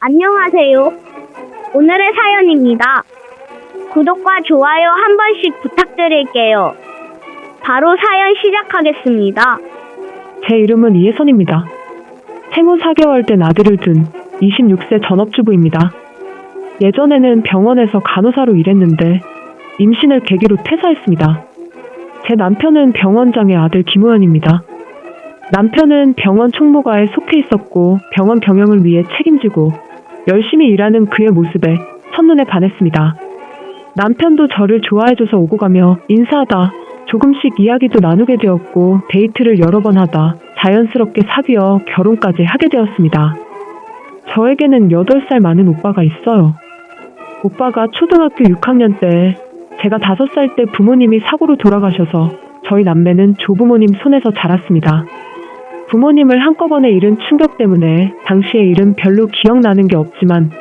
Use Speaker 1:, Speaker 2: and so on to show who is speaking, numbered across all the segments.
Speaker 1: 안녕하세요. 오늘의 사연입니다. 구독과 좋아요 한 번씩 부탁드릴게요. 바로 사연 시작하겠습니다.
Speaker 2: 제 이름은 이혜선입니다. 생후 4개월 된 아들을 둔 26세 전업주부입니다. 예전에는 병원에서 간호사로 일했는데 임신을 계기로 퇴사했습니다. 제 남편은 병원장의 아들 김호연입니다. 남편은 병원 총무과에 속해 있었고 병원 경영을 위해 책임지고 열심히 일하는 그의 모습에 첫눈에 반했습니다. 남편도 저를 좋아해줘서 오고 가며 인사하다 조금씩 이야기도 나누게 되었고 데이트를 여러 번 하다 자연스럽게 사귀어 결혼까지 하게 되었습니다. 저에게는 8살 많은 오빠가 있어요. 오빠가 초등학교 6학년 때 제가 5살 때 부모님이 사고로 돌아가셔서 저희 남매는 조부모님 손에서 자랐습니다. 부모님을 한꺼번에 잃은 충격 때문에 당시의 일은 별로 기억나는 게 없지만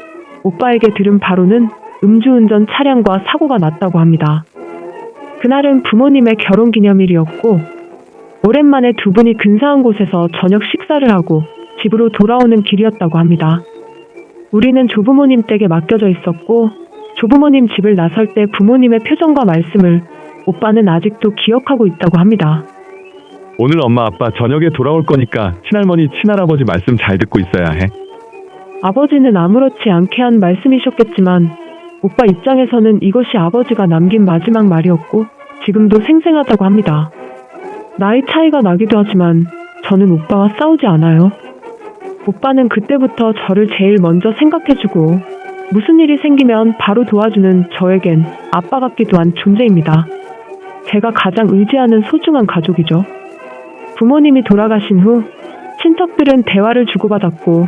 Speaker 2: 오빠에게 들은 바로는 음주운전 차량과 사고가 났다고 합니다. 그날은 부모님의 결혼기념일이었고 오랜만에 두 분이 근사한 곳에서 저녁 식사를 하고 집으로 돌아오는 길이었다고 합니다. 우리는 조부모님 댁에 맡겨져 있었고 조부모님 집을 나설 때 부모님의 표정과 말씀을 오빠는 아직도 기억하고 있다고 합니다.
Speaker 3: 오늘 엄마 아빠 저녁에 돌아올 거니까 친할머니 친할아버지 말씀 잘 듣고 있어야 해.
Speaker 2: 아버지는 아무렇지 않게 한 말씀이셨겠지만 오빠 입장에서는 이것이 아버지가 남긴 마지막 말이었고 지금도 생생하다고 합니다. 나이 차이가 나기도 하지만 저는 오빠와 싸우지 않아요. 오빠는 그때부터 저를 제일 먼저 생각해주고 무슨 일이 생기면 바로 도와주는 저에겐 아빠 같기도 한 존재입니다. 제가 가장 의지하는 소중한 가족이죠. 부모님이 돌아가신 후 친척들은 대화를 주고받았고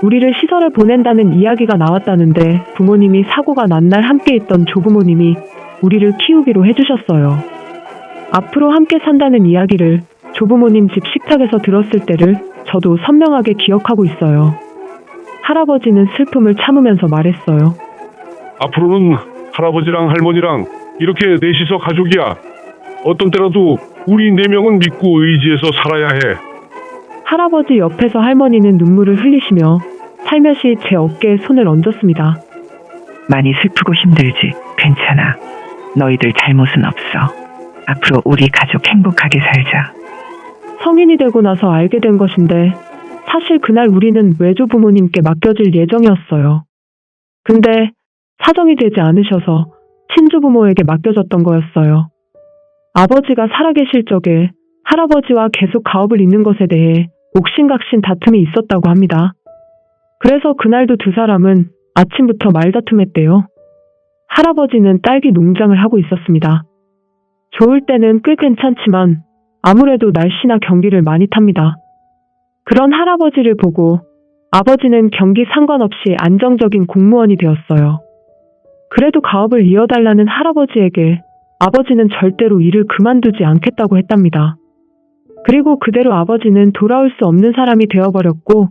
Speaker 2: 우리를 시설에 보낸다는 이야기가 나왔다는데 부모님이 사고가 난 날 함께 있던 조부모님이 우리를 키우기로 해주셨어요. 앞으로 함께 산다는 이야기를 조부모님 집 식탁에서 들었을 때를 저도 선명하게 기억하고 있어요. 할아버지는 슬픔을 참으면서 말했어요.
Speaker 4: 앞으로는 할아버지랑 할머니랑 이렇게 넷이서 가족이야. 어떤 때라도 우리 4명은 믿고 의지해서 살아야 해.
Speaker 2: 할아버지 옆에서 할머니는 눈물을 흘리시며 살며시 제 어깨에 손을 얹었습니다.
Speaker 5: 많이 슬프고 힘들지. 괜찮아. 너희들 잘못은 없어. 앞으로 우리 가족 행복하게 살자.
Speaker 2: 성인이 되고 나서 알게 된 것인데 사실 그날 우리는 외조 부모님께 맡겨질 예정이었어요. 근데 사정이 되지 않으셔서 친조 부모에게 맡겨졌던 거였어요. 아버지가 살아계실 적에 할아버지와 계속 가업을 잇는 것에 대해 옥신각신 다툼이 있었다고 합니다. 그래서 그날도 두 사람은 아침부터 말다툼했대요. 할아버지는 딸기 농장을 하고 있었습니다. 좋을 때는 꽤 괜찮지만 아무래도 날씨나 경기를 많이 탑니다. 그런 할아버지를 보고 아버지는 경기 상관없이 안정적인 공무원이 되었어요. 그래도 가업을 이어달라는 할아버지에게 아버지는 절대로 일을 그만두지 않겠다고 했답니다. 그리고 그대로 아버지는 돌아올 수 없는 사람이 되어버렸고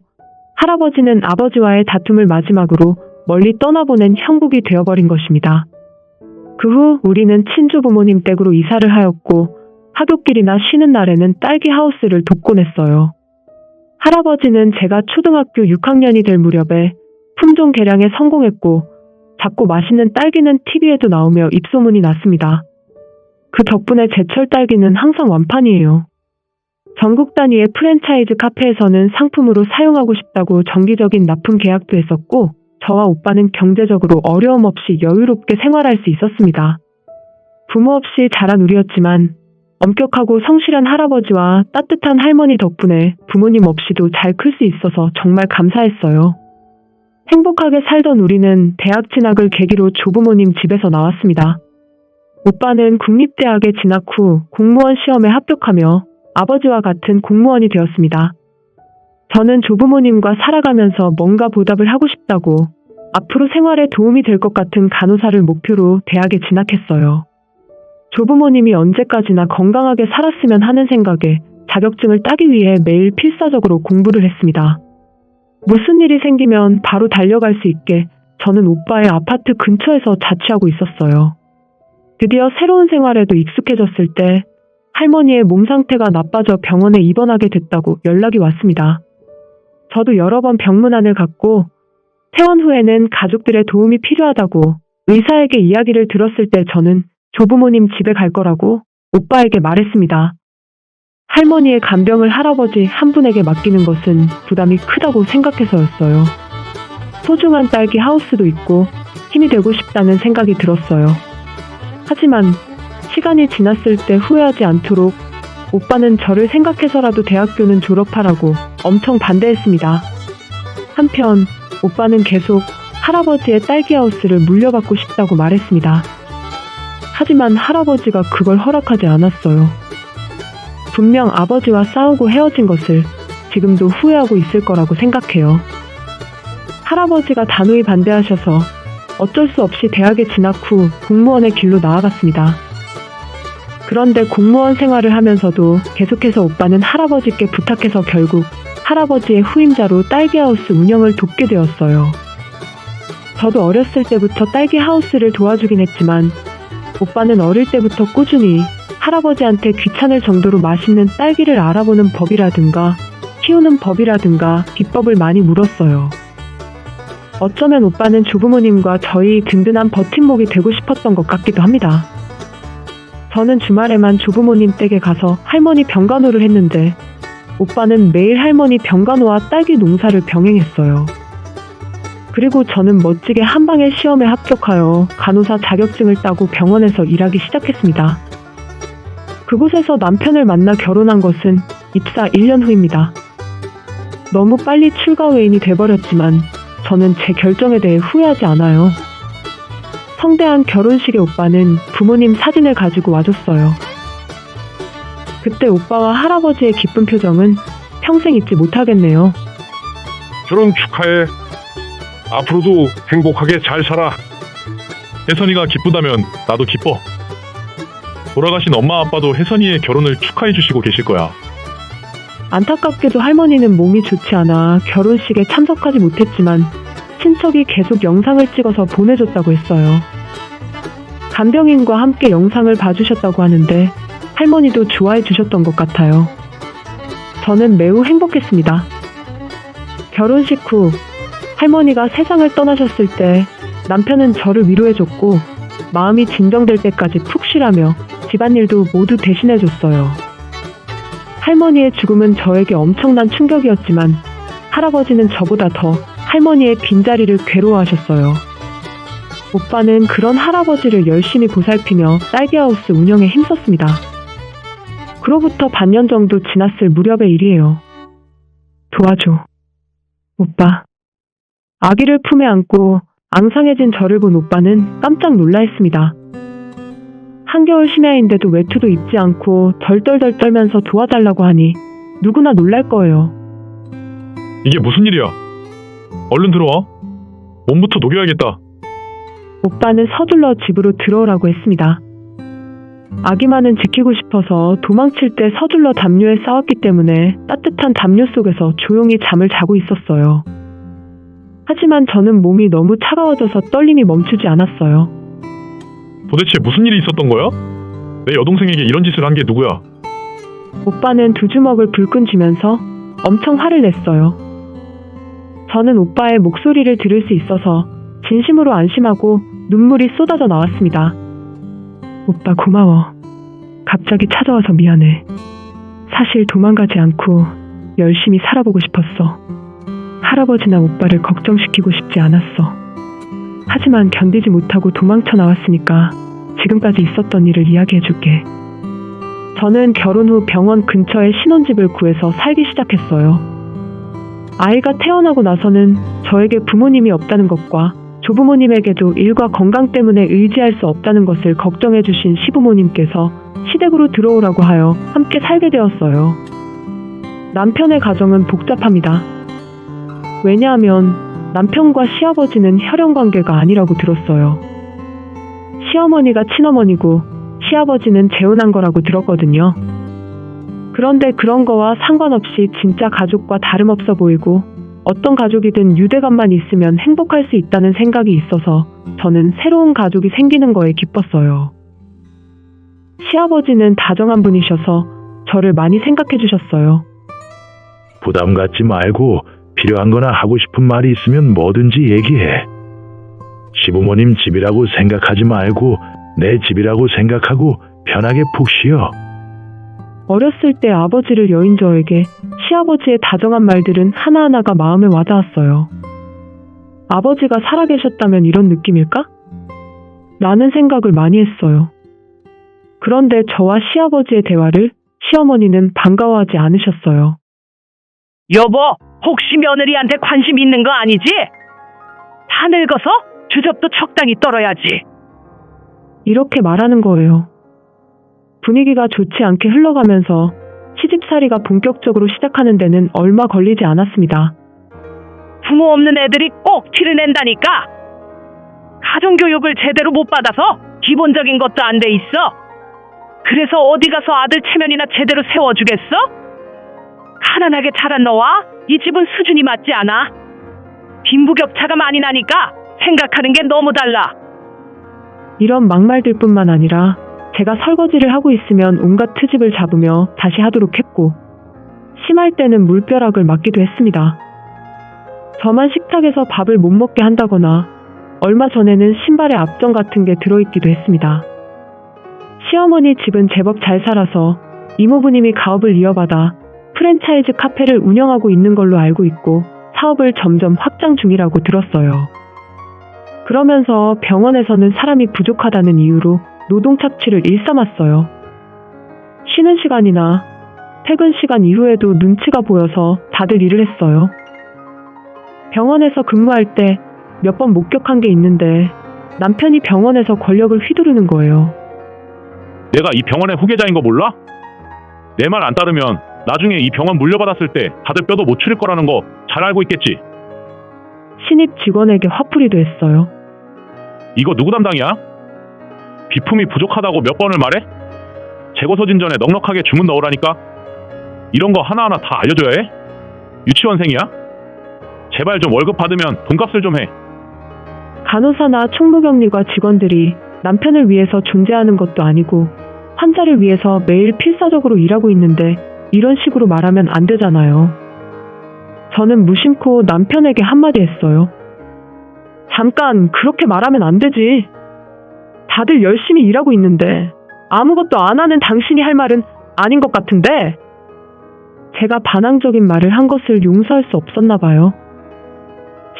Speaker 2: 할아버지는 아버지와의 다툼을 마지막으로 멀리 떠나보낸 형국이 되어버린 것입니다. 그 후 우리는 친조 부모님 댁으로 이사를 하였고 하굣길이나 쉬는 날에는 딸기 하우스를 돕곤 했어요. 할아버지는 제가 초등학교 6학년이 될 무렵에 품종 개량에 성공했고 작고 맛있는 딸기는 TV에도 나오며 입소문이 났습니다. 그 덕분에 제철 딸기는 항상 완판이에요. 전국 단위의 프랜차이즈 카페에서는 상품으로 사용하고 싶다고 정기적인 납품 계약도 했었고 저와 오빠는 경제적으로 어려움 없이 여유롭게 생활할 수 있었습니다. 부모 없이 자란 우리였지만 엄격하고 성실한 할아버지와 따뜻한 할머니 덕분에 부모님 없이도 잘 클 수 있어서 정말 감사했어요. 행복하게 살던 우리는 대학 진학을 계기로 조부모님 집에서 나왔습니다. 오빠는 국립대학에 진학 후 공무원 시험에 합격하며 아버지와 같은 공무원이 되었습니다. 저는 조부모님과 살아가면서 뭔가 보답을 하고 싶다고 앞으로 생활에 도움이 될 것 같은 간호사를 목표로 대학에 진학했어요. 조부모님이 언제까지나 건강하게 살았으면 하는 생각에 자격증을 따기 위해 매일 필사적으로 공부를 했습니다. 무슨 일이 생기면 바로 달려갈 수 있게 저는 오빠의 아파트 근처에서 자취하고 있었어요. 드디어 새로운 생활에도 익숙해졌을 때 할머니의 몸 상태가 나빠져 병원에 입원하게 됐다고 연락이 왔습니다. 저도 여러 번 병문안을 갔고 퇴원 후에는 가족들의 도움이 필요하다고 의사에게 이야기를 들었을 때 저는 조부모님 집에 갈 거라고 오빠에게 말했습니다. 할머니의 간병을 할아버지 한 분에게 맡기는 것은 부담이 크다고 생각해서였어요. 소중한 딸기 하우스도 있고 힘이 되고 싶다는 생각이 들었어요. 하지만 시간이 지났을 때 후회하지 않도록 오빠는 저를 생각해서라도 대학교는 졸업하라고 엄청 반대했습니다. 한편 오빠는 계속 할아버지의 딸기 하우스를 물려받고 싶다고 말했습니다. 하지만 할아버지가 그걸 허락하지 않았어요. 분명 아버지와 싸우고 헤어진 것을 지금도 후회하고 있을 거라고 생각해요. 할아버지가 단호히 반대하셔서 어쩔 수 없이 대학에 진학 후 공무원의 길로 나아갔습니다. 그런데 공무원 생활을 하면서도 계속해서 오빠는 할아버지께 부탁해서 결국 할아버지의 후임자로 딸기하우스 운영을 돕게 되었어요. 저도 어렸을 때부터 딸기하우스를 도와주긴 했지만 오빠는 어릴 때부터 꾸준히 할아버지한테 귀찮을 정도로 맛있는 딸기를 알아보는 법이라든가 키우는 법이라든가 비법을 많이 물었어요. 어쩌면 오빠는 조부모님과 저희 든든한 버팀목이 되고 싶었던 것 같기도 합니다. 저는 주말에만 조부모님 댁에 가서 할머니 병간호를 했는데 오빠는 매일 할머니 병간호와 딸기 농사를 병행했어요. 그리고 저는 멋지게 한방에 시험에 합격하여 간호사 자격증을 따고 병원에서 일하기 시작했습니다. 그곳에서 남편을 만나 결혼한 것은 입사 1년 후입니다. 너무 빨리 출가 외인이 돼버렸지만 저는 제 결정에 대해 후회하지 않아요. 성대한 결혼식에 오빠는 부모님 사진을 가지고 와줬어요. 그때 오빠와 할아버지의 기쁜 표정은 평생 잊지 못하겠네요.
Speaker 4: 결혼 축하해. 앞으로도 행복하게 잘 살아.
Speaker 3: 혜선이가 기쁘다면 나도 기뻐. 돌아가신 엄마 아빠도 혜선이의 결혼을 축하해 주시고 계실 거야.
Speaker 2: 안타깝게도 할머니는 몸이 좋지 않아 결혼식에 참석하지 못했지만 친척이 계속 영상을 찍어서 보내줬다고 했어요. 간병인과 함께 영상을 봐주셨다고 하는데 할머니도 좋아해 주셨던 것 같아요. 저는 매우 행복했습니다. 결혼식 후 할머니가 세상을 떠나셨을 때 남편은 저를 위로해줬고 마음이 진정될 때까지 푹 쉬라며 집안일도 모두 대신해줬어요. 할머니의 죽음은 저에게 엄청난 충격이었지만 할아버지는 저보다 더 할머니의 빈자리를 괴로워하셨어요. 오빠는 그런 할아버지를 열심히 보살피며 딸기하우스 운영에 힘썼습니다. 그로부터 반년 정도 지났을 무렵의 일이에요. 도와줘. 오빠. 아기를 품에 안고 앙상해진 저를 본 오빠는 깜짝 놀라 했습니다. 한겨울 심야인데도 외투도 입지 않고 덜덜덜 떨면서 도와달라고 하니 누구나 놀랄 거예요.
Speaker 3: 이게 무슨 일이야? 얼른 들어와. 몸부터 녹여야겠다.
Speaker 2: 오빠는 서둘러 집으로 들어오라고 했습니다. 아기만은 지키고 싶어서 도망칠 때 서둘러 담요에 싸웠기 때문에 따뜻한 담요 속에서 조용히 잠을 자고 있었어요. 하지만 저는 몸이 너무 차가워져서 떨림이 멈추지 않았어요.
Speaker 3: 도대체 무슨 일이 있었던 거야? 내 여동생에게 이런 짓을 한 게 누구야?
Speaker 2: 오빠는 두 주먹을 불끈 쥐면서 엄청 화를 냈어요. 저는 오빠의 목소리를 들을 수 있어서 진심으로 안심하고 눈물이 쏟아져 나왔습니다. 오빠 고마워. 갑자기 찾아와서 미안해. 사실 도망가지 않고 열심히 살아보고 싶었어. 할아버지나 오빠를 걱정시키고 싶지 않았어. 하지만 견디지 못하고 도망쳐 나왔으니까 지금까지 있었던 일을 이야기해줄게. 저는 결혼 후 병원 근처에 신혼집을 구해서 살기 시작했어요. 아이가 태어나고 나서는 저에게 부모님이 없다는 것과 조부모님에게도 일과 건강 때문에 의지할 수 없다는 것을 걱정해주신 시부모님께서 시댁으로 들어오라고 하여 함께 살게 되었어요. 남편의 가정은 복잡합니다. 왜냐하면 남편과 시아버지는 혈연관계가 아니라고 들었어요. 시어머니가 친어머니고 시아버지는 재혼한 거라고 들었거든요. 그런데 그런 거와 상관없이 진짜 가족과 다름없어 보이고 어떤 가족이든 유대감만 있으면 행복할 수 있다는 생각이 있어서 저는 새로운 가족이 생기는 거에 기뻤어요. 시아버지는 다정한 분이셔서 저를 많이 생각해 주셨어요.
Speaker 3: 부담 갖지 말고
Speaker 6: 필요한 거나 하고 싶은 말이 있으면 뭐든지 얘기해. 시부모님 집이라고 생각하지 말고 내 집이라고 생각하고 편하게 푹 쉬어.
Speaker 2: 어렸을 때 아버지를 여인 저에게 시아버지의 다정한 말들은 하나하나가 마음에 와닿았어요. 아버지가 살아계셨다면 이런 느낌일까? 라는 생각을 많이 했어요. 그런데 저와 시아버지의 대화를 시어머니는 반가워하지 않으셨어요.
Speaker 5: 여보, 혹시 며느리한테 관심 있는 거 아니지? 다 늙어서 주접도 적당히 떨어야지.
Speaker 2: 이렇게 말하는 거예요. 분위기가 좋지 않게 흘러가면서 시집살이가 본격적으로 시작하는 데는 얼마 걸리지 않았습니다.
Speaker 5: 부모 없는 애들이 꼭 티를 낸다니까. 가정교육을 제대로 못 받아서 기본적인 것도 안 돼 있어. 그래서 어디 가서 아들 체면이나 제대로 세워주겠어? 가난하게 자란 너와 이 집은 수준이 맞지 않아. 빈부격차가 많이 나니까 생각하는 게 너무 달라.
Speaker 2: 이런 막말들 뿐만 아니라 제가 설거지를 하고 있으면 온갖 트집을 잡으며 다시 하도록 했고, 심할 때는 물벼락을 맞기도 했습니다. 저만 식탁에서 밥을 못 먹게 한다거나 얼마 전에는 신발에 압정 같은 게 들어있기도 했습니다. 시어머니 집은 제법 잘 살아서 이모부님이 가업을 이어받아 프랜차이즈 카페를 운영하고 있는 걸로 알고 있고 사업을 점점 확장 중이라고 들었어요. 그러면서 병원에서는 사람이 부족하다는 이유로 노동 착취를 일삼았어요. 쉬는 시간이나 퇴근 시간 이후에도 눈치가 보여서 다들 일을 했어요. 병원에서 근무할 때 몇 번 목격한 게 있는데 남편이 병원에서 권력을 휘두르는 거예요.
Speaker 3: 내가 이 병원의 후계자인 거 몰라? 내 말 안 따르면 나중에 이 병원 물려받았을 때 다들 뼈도 못 추릴 거라는 거 잘 알고 있겠지?
Speaker 2: 신입 직원에게 화풀이도 했어요.
Speaker 3: 이거 누구 담당이야? 비품이 부족하다고 몇 번을 말해? 재고 소진 전에 넉넉하게 주문 넣으라니까? 이런 거 하나하나 다 알려줘야 해? 유치원생이야? 제발 좀 월급 받으면 돈값을 좀 해.
Speaker 2: 간호사나 총무격리과 직원들이 남편을 위해서 존재하는 것도 아니고 환자를 위해서 매일 필사적으로 일하고 있는데 이런 식으로 말하면 안 되잖아요. 저는 무심코 남편에게 한마디 했어요. 잠깐, 그렇게 말하면 안 되지. 다들 열심히 일하고 있는데 아무것도 안 하는 당신이 할 말은 아닌 것 같은데. 제가 반항적인 말을 한 것을 용서할 수 없었나 봐요.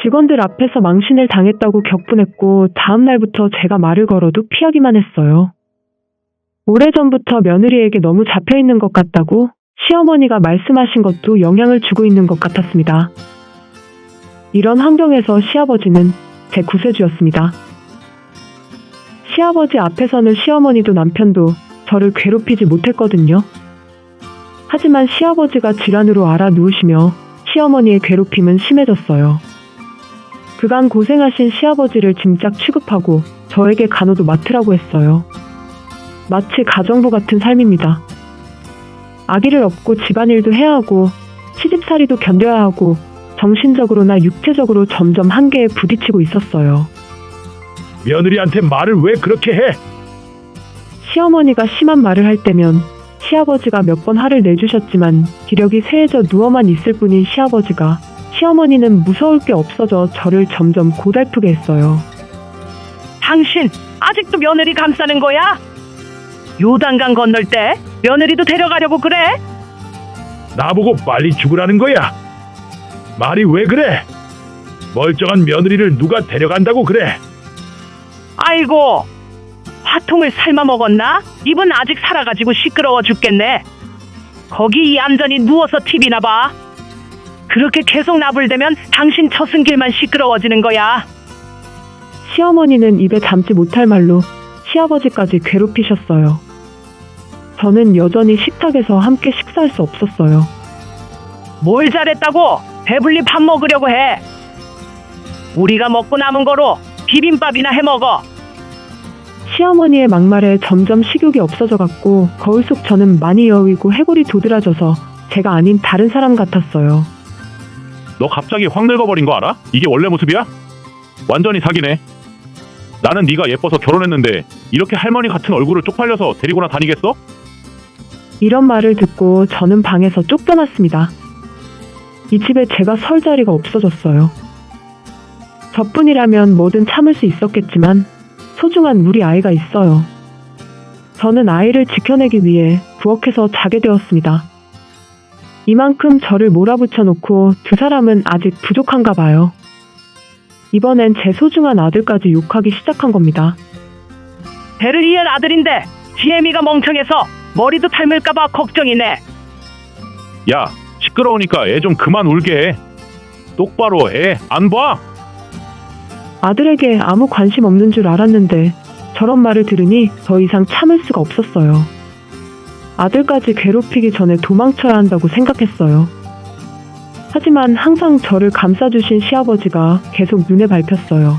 Speaker 2: 직원들 앞에서 망신을 당했다고 격분했고 다음 날부터 제가 말을 걸어도 피하기만 했어요. 오래전부터 며느리에게 너무 잡혀있는 것 같다고 시어머니가 말씀하신 것도 영향을 주고 있는 것 같았습니다. 이런 환경에서 시아버지는 제 구세주였습니다. 시아버지 앞에서는 시어머니도 남편도 저를 괴롭히지 못했거든요. 하지만 시아버지가 질환으로 알아 누우시며 시어머니의 괴롭힘은 심해졌어요. 그간 고생하신 시아버지를 짐짝 취급하고 저에게 간호도 맡으라고 했어요. 마치 가정부 같은 삶입니다. 아기를 업고 집안일도 해야 하고 시집살이도 견뎌야 하고 정신적으로나 육체적으로 점점 한계에 부딪히고 있었어요.
Speaker 6: 며느리한테 말을 왜 그렇게 해?
Speaker 2: 시어머니가 심한 말을 할 때면 시아버지가 몇 번 화를 내주셨지만 기력이 쇠해져 누워만 있을 뿐인 시아버지가 시어머니는 무서울 게 없어져 저를 점점 고달프게 했어요.
Speaker 5: 당신 아직도 며느리 감싸는 거야? 요단강 건널 때 며느리도 데려가려고 그래?
Speaker 6: 나보고 빨리 죽으라는 거야. 말이 왜 그래? 멀쩡한 며느리를 누가 데려간다고 그래?
Speaker 5: 아이고, 화통을 삶아 먹었나? 입은 아직 살아가지고 시끄러워 죽겠네. 거기 이 얌전히 누워서 TV나 봐. 그렇게 계속 나불대면 당신 처승길만 시끄러워지는 거야.
Speaker 2: 시어머니는 입에 담지 못할 말로 시아버지까지 괴롭히셨어요. 저는 여전히 식탁에서 함께 식사할 수 없었어요.
Speaker 5: 뭘 잘했다고 배불리 밥 먹으려고 해. 우리가 먹고 남은 거로 비빔밥이나 해 먹어.
Speaker 2: 시어머니의 막말에 점점 식욕이 없어져 갔고 거울 속 저는 많이 여위고 해골이 도드라져서 제가 아닌 다른 사람 같았어요.
Speaker 3: 너 갑자기 확 늙어버린 거 알아? 이게 원래 모습이야? 완전히 사기네. 나는 네가 예뻐서 결혼했는데 이렇게 할머니 같은 얼굴을 쪽팔려서 데리고나 다니겠어?
Speaker 2: 이런 말을 듣고 저는 방에서 쫓겨났습니다. 이 집에 제가 설 자리가 없어졌어요. 저뿐이라면 뭐든 참을 수 있었겠지만 소중한 우리 아이가 있어요. 저는 아이를 지켜내기 위해 부엌에서 자게 되었습니다. 이만큼 저를 몰아붙여 놓고 두 사람은 아직 부족한가 봐요. 이번엔 제 소중한 아들까지 욕하기 시작한 겁니다.
Speaker 5: 배를 이을 아들인데 지혜미가 멍청해서 머리도 닮을까봐 걱정이네.
Speaker 3: 야, 시끄러우니까 애 좀 그만 울게 해. 똑바로 애 안 봐?
Speaker 2: 아들에게 아무 관심 없는 줄 알았는데 저런 말을 들으니 더 이상 참을 수가 없었어요. 아들까지 괴롭히기 전에 도망쳐야 한다고 생각했어요. 하지만 항상 저를 감싸주신 시아버지가 계속 눈에 밟혔어요.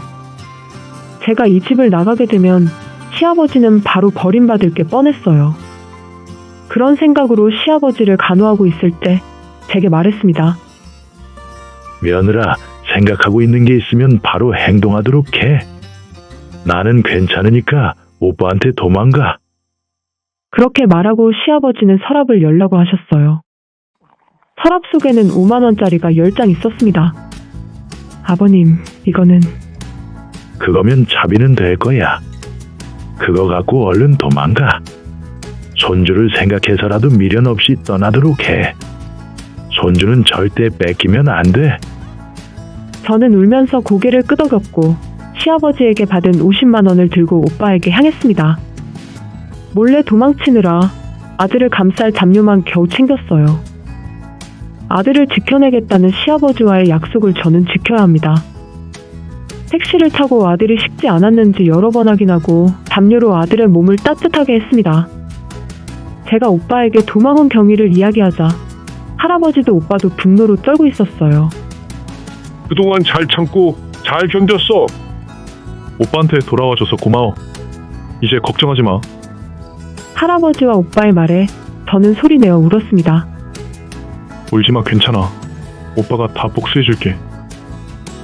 Speaker 2: 제가 이 집을 나가게 되면 시아버지는 바로 버림받을 게 뻔했어요. 그런 생각으로 시아버지를 간호하고 있을 때 제게 말했습니다.
Speaker 6: 며느라, 생각하고 있는 게 있으면 바로 행동하도록 해. 나는 괜찮으니까 오빠한테 도망가.
Speaker 2: 그렇게 말하고 시아버지는 서랍을 열라고 하셨어요. 서랍 속에는 5만 원짜리가 10장 있었습니다. 아버님, 이거는
Speaker 6: 그거면 차비는 될 거야. 그거 갖고 얼른 도망가. 손주를 생각해서라도 미련 없이 떠나도록 해. 손주는 절대 뺏기면 안 돼.
Speaker 2: 저는 울면서 고개를 끄덕였고 시아버지에게 받은 50만 원을 들고 오빠에게 향했습니다. 몰래 도망치느라 아들을 감쌀 잡료만 겨우 챙겼어요. 아들을 지켜내겠다는 시아버지와의 약속을 저는 지켜야 합니다. 택시를 타고 아들이 식지 않았는지 여러 번 확인하고 담요로 아들의 몸을 따뜻하게 했습니다. 제가 오빠에게 도망온 경위를 이야기하자 할아버지도 오빠도 분노로 떨고 있었어요.
Speaker 4: 그동안 잘 참고 잘 견뎠어.
Speaker 3: 오빠한테 돌아와줘서 고마워. 이제 걱정하지 마.
Speaker 2: 할아버지와 오빠의 말에 저는 소리내어 울었습니다.
Speaker 3: 울지 마, 괜찮아. 오빠가 다 복수해줄게.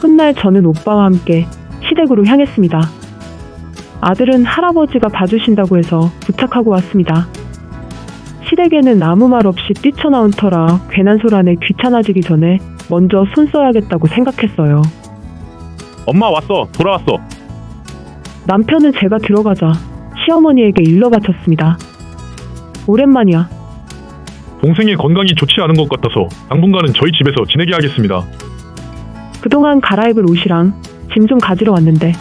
Speaker 2: 훗날 저는 오빠와 함께 시댁으로 향했습니다. 아들은 할아버지가 봐주신다고 해서 부탁하고 왔습니다. 시댁에는 아무 말 없이 뛰쳐나온 터라 괜한 소란에 귀찮아지기 전에 먼저 손 써야겠다고 생각했어요.
Speaker 3: 엄마 왔어. 돌아왔어.
Speaker 2: 남편은 제가 들어가자 시어머니에게 일러 바쳤습니다. 오랜만이야.
Speaker 3: 동생의 건강이 좋지 않은 것 같아서 당분간은 저희 집에서 지내게 하겠습니다.
Speaker 2: 그동안 갈아입을 옷이랑 짐 좀 가지러 왔는데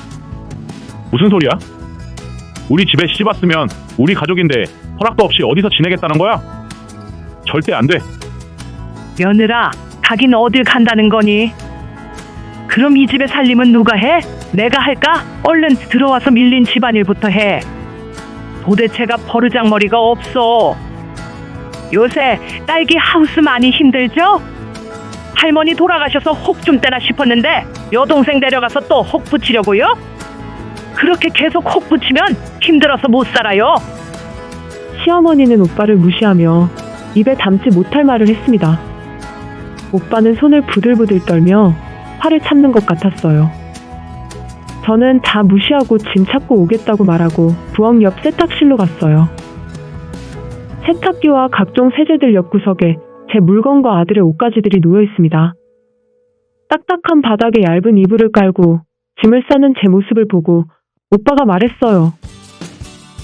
Speaker 3: 무슨 소리야? 우리 집에 시집 왔으면 우리 가족인데 허락도 없이 어디서 지내겠다는 거야? 절대 안 돼.
Speaker 5: 며느라, 가긴 어딜 간다는 거니? 그럼 이 집의 살림은 누가 해? 내가 할까? 얼른 들어와서 밀린 집안일부터 해. 도대체가 버르장머리가 없어. 요새 딸기 하우스 많이 힘들죠? 할머니 돌아가셔서 혹 좀 떼나 싶었는데 여동생 데려가서 또 혹 붙이려고요? 그렇게 계속 혹 붙이면 힘들어서 못 살아요.
Speaker 2: 시어머니는 오빠를 무시하며 입에 담지 못할 말을 했습니다. 오빠는 손을 부들부들 떨며 화를 참는 것 같았어요. 저는 다 무시하고 짐 찾고 오겠다고 말하고 부엌 옆 세탁실로 갔어요. 세탁기와 각종 세제들 옆구석에 제 물건과 아들의 옷가지들이 놓여 있습니다. 딱딱한 바닥에 얇은 이불을 깔고 짐을 싸는 제 모습을 보고 오빠가 말했어요.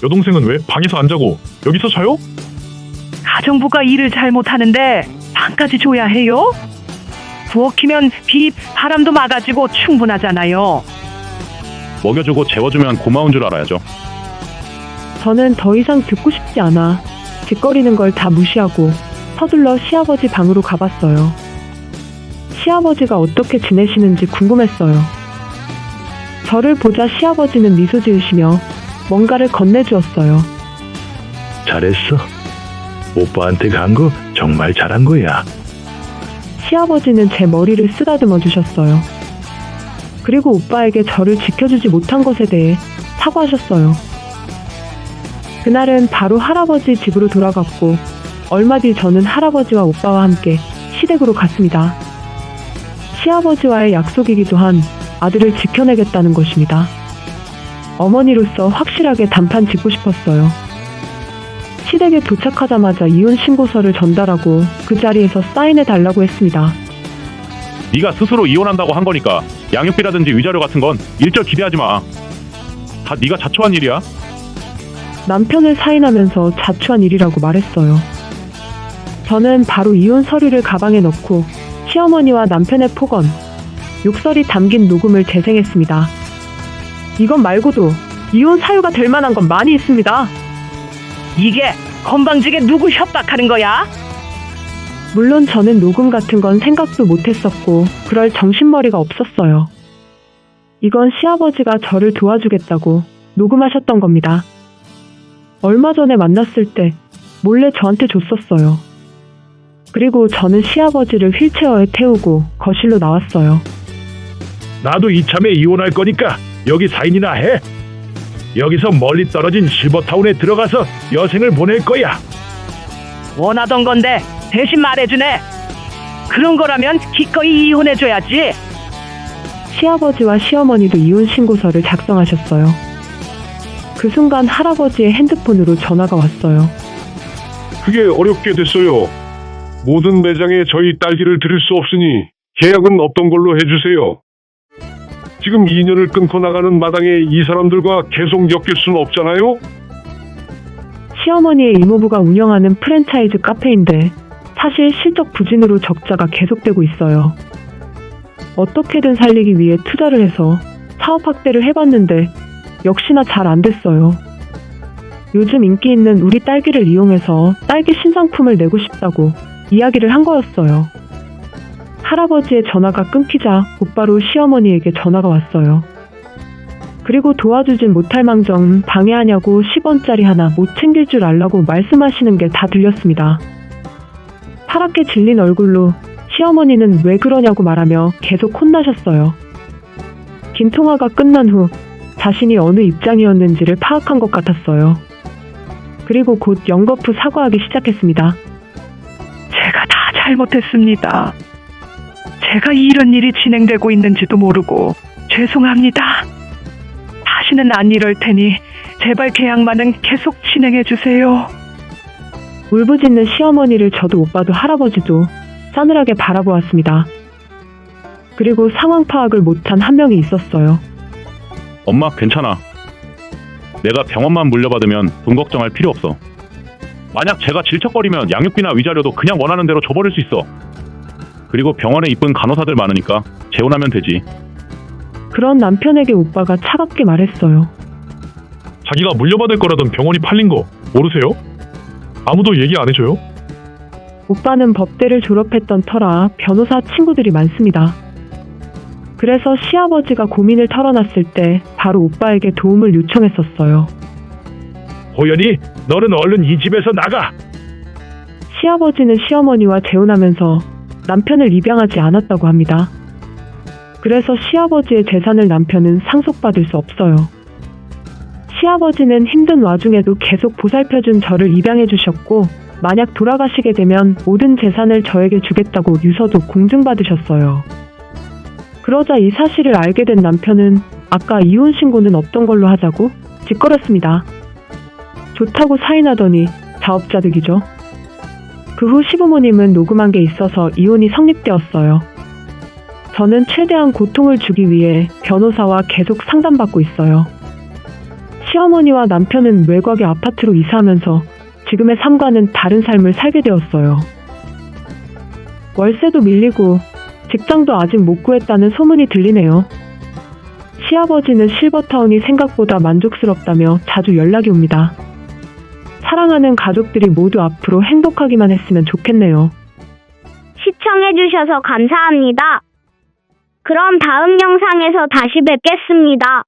Speaker 3: 여동생은 왜 방에서 안 자고 여기서 자요?
Speaker 5: 가정부가 일을 잘못하는데 방까지 줘야 해요? 부엌이면 비, 바람도 막아지고 충분하잖아요.
Speaker 3: 먹여주고 재워주면 고마운 줄 알아야죠.
Speaker 2: 저는 더 이상 듣고 싶지 않아 뒷거리는 걸 다 무시하고 서둘러 시아버지 방으로 가봤어요. 시아버지가 어떻게 지내시는지 궁금했어요. 저를 보자 시아버지는 미소 지으시며 뭔가를 건네주었어요.
Speaker 6: 잘했어. 오빠한테 간 거 정말 잘한 거야.
Speaker 2: 시아버지는 제 머리를 쓰다듬어 주셨어요. 그리고 오빠에게 저를 지켜주지 못한 것에 대해 사과하셨어요. 그날은 바로 할아버지 집으로 돌아갔고 얼마 뒤 저는 할아버지와 오빠와 함께 시댁으로 갔습니다. 시아버지와의 약속이기도 한 아들을 지켜내겠다는 것입니다. 어머니로서 확실하게 단판 짓고 싶었어요. 시댁에 도착하자마자 이혼 신고서를 전달하고 그 자리에서 사인해 달라고 했습니다.
Speaker 3: 네가 스스로 이혼한다고 한 거니까 양육비라든지 위자료 같은 건 일절 기대하지 마. 다 네가 자초한 일이야.
Speaker 2: 남편을 사인하면서 자초한 일이라고 말했어요. 저는 바로 이혼 서류를 가방에 넣고 시어머니와 남편의 폭언, 욕설이 담긴 녹음을 재생했습니다. 이것 말고도 이혼 사유가 될 만한 건 많이 있습니다.
Speaker 5: 이게 건방지게 누구 협박하는 거야?
Speaker 2: 물론 저는 녹음 같은 건 생각도 못했었고 그럴 정신머리가 없었어요. 이건 시아버지가 저를 도와주겠다고 녹음하셨던 겁니다. 얼마 전에 만났을 때 몰래 저한테 줬었어요. 그리고 저는 시아버지를 휠체어에 태우고 거실로 나왔어요.
Speaker 6: 나도 이참에 이혼할 거니까 여기 사인이나 해. 여기서 멀리 떨어진 실버타운에 들어가서 여생을 보낼 거야.
Speaker 5: 원하던 건데 대신 말해주네. 그런 거라면 기꺼이 이혼해줘야지.
Speaker 2: 시아버지와 시어머니도 이혼 신고서를 작성하셨어요. 그 순간 할아버지의 핸드폰으로 전화가 왔어요.
Speaker 4: 그게 어렵게 됐어요. 모든 매장에 저희 딸기를 드릴 수 없으니 계약은 없던 걸로 해주세요. 지금 2년을 끊고 나가는 마당에 이 사람들과 계속 엮일 수는 없잖아요?
Speaker 2: 시어머니의 이모부가 운영하는 프랜차이즈 카페인데 사실 실적 부진으로 적자가 계속되고 있어요. 어떻게든 살리기 위해 투자를 해서 사업 확대를 해봤는데 역시나 잘 안 됐어요. 요즘 인기 있는 우리 딸기를 이용해서 딸기 신상품을 내고 싶다고 이야기를 한 거였어요. 할아버지의 전화가 끊기자 곧바로 시어머니에게 전화가 왔어요. 그리고 도와주진 못할 망정 방해하냐고 10원짜리 하나 못 챙길 줄 알라고 말씀하시는 게 다 들렸습니다. 파랗게 질린 얼굴로 시어머니는 왜 그러냐고 말하며 계속 혼나셨어요. 긴 통화가 끝난 후 자신이 어느 입장이었는지를 파악한 것 같았어요. 그리고 곧 연거푸 사과하기 시작했습니다.
Speaker 5: 제가 다 잘못했습니다. 제가 이런 일이 진행되고 있는지도 모르고 죄송합니다. 다시는 안 이럴 테니 제발 계약만은 계속 진행해 주세요.
Speaker 2: 울부짖는 시어머니를 저도 오빠도 할아버지도 싸늘하게 바라보았습니다. 그리고 상황 파악을 못한 한 명이 있었어요.
Speaker 3: 엄마 괜찮아. 내가 병원만 물려받으면 돈 걱정할 필요 없어. 만약 제가 질척거리면 양육비나 위자료도 그냥 원하는 대로 줘버릴 수 있어. 그리고 병원에 이쁜 간호사들 많으니까 재혼하면 되지.
Speaker 2: 그런 남편에게 오빠가 차갑게 말했어요.
Speaker 4: 자기가 물려받을 거라던 병원이 팔린 거 모르세요? 아무도 얘기 안 해줘요?
Speaker 2: 오빠는 법대를 졸업했던 터라 변호사 친구들이 많습니다. 그래서 시아버지가 고민을 털어놨을 때 바로 오빠에게 도움을 요청했었어요.
Speaker 6: 호연이, 너는 얼른 이 집에서 나가.
Speaker 2: 시아버지는 시어머니와 재혼하면서 남편을 입양하지 않았다고 합니다. 그래서 시아버지의 재산을 남편은 상속받을 수 없어요. 시아버지는 힘든 와중에도 계속 보살펴준 저를 입양해 주셨고 만약 돌아가시게 되면 모든 재산을 저에게 주겠다고 유서도 공증받으셨어요. 그러자 이 사실을 알게 된 남편은 아까 이혼 신고는 없던 걸로 하자고 짓거렸습니다. 좋다고 사인하더니 자업자득이죠. 그 후 시부모님은 녹음한 게 있어서 이혼이 성립되었어요. 저는 최대한 고통을 주기 위해 변호사와 계속 상담받고 있어요. 시어머니와 남편은 외곽의 아파트로 이사하면서 지금의 삶과는 다른 삶을 살게 되었어요. 월세도 밀리고 직장도 아직 못 구했다는 소문이 들리네요. 시아버지는 실버타운이 생각보다 만족스럽다며 자주 연락이 옵니다. 사랑하는 가족들이 모두 앞으로 행복하기만 했으면 좋겠네요.
Speaker 1: 시청해주셔서 감사합니다. 그럼 다음 영상에서 다시 뵙겠습니다.